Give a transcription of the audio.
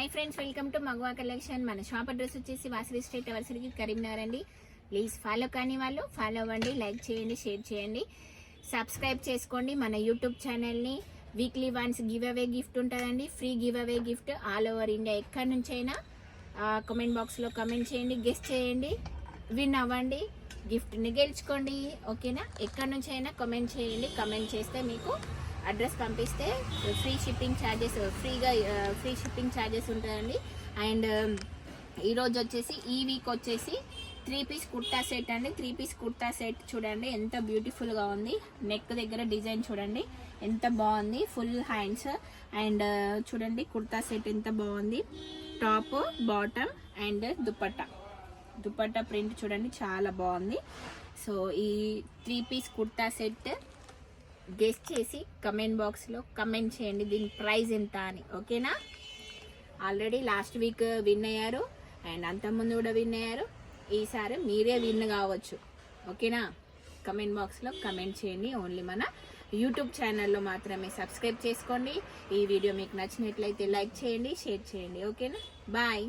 Hi friends, welcome to మగవా collection. మన shop address వచ్చేసి Vasavi street tower series Karimnagar అండి. ప్లీజ్ ఫాలో కానీ వాళ్ళు ఫాలో అవ్వండి, లైక్ చేయండి, షేర్ చేయండి, సబ్స్క్రైబ్ చేసుకోండి మన యూట్యూబ్ ఛానల్ని. Weekly once give away gift ఉంటుందండి, free give away gift all over India. ఎక్కడి నుంచైనా కామెంట్ బాక్స్లో కమెంట్ చేయండి, గెస్ట్ చేయండి, విన్ అవ్వండి, గిఫ్ట్ని గెలుచుకోండి. ఓకేనా? ఎక్కడి నుంచైనా కమెంట్ చేయండి. కమెంట్ చేస్తే మీకు అడ్రస్ పంపిస్తే free shipping charges free shipping charges ఉంటుందండి. అండ్ ఈరోజు వచ్చేసి ఈ వీక్ వచ్చేసి 3 పీస్ కుర్తా సెట్ అండి. 3 పీస్ కుర్తా సెట్ చూడండి ఎంత బ్యూటిఫుల్గా ఉంది. నెక్ దగ్గర డిజైన్ చూడండి ఎంత బాగుంది, ఫుల్ హ్యాండ్స్. అండ్ చూడండి కుర్తా సెట్ ఎంత బాగుంది. Top, bottom and dupatta print చూడండి చాలా బాగుంది. సో ఈ 3 పీస్ కుర్తా సెట్ గెస్ చేసి కమెంట్ బాక్స్లో కమెంట్ చేయండి దీని ప్రైస్ ఎంత అని. ఓకేనా? ఆల్రెడీ లాస్ట్ వీక్ విన్ అయ్యారు అండ్ అంతకుముందు కూడా విన్ అయ్యారు. ఈసారి మీరే విన్ కావచ్చు. ఓకేనా? కమెంట్ బాక్స్లో కమెంట్ చేయండి. ఓన్లీ మన యూట్యూబ్ ఛానల్లో మాత్రమే. సబ్స్క్రైబ్ చేసుకోండి. ఈ వీడియో మీకు నచ్చినట్లయితే లైక్ చేయండి, షేర్ చేయండి. ఓకేనా? బాయ్.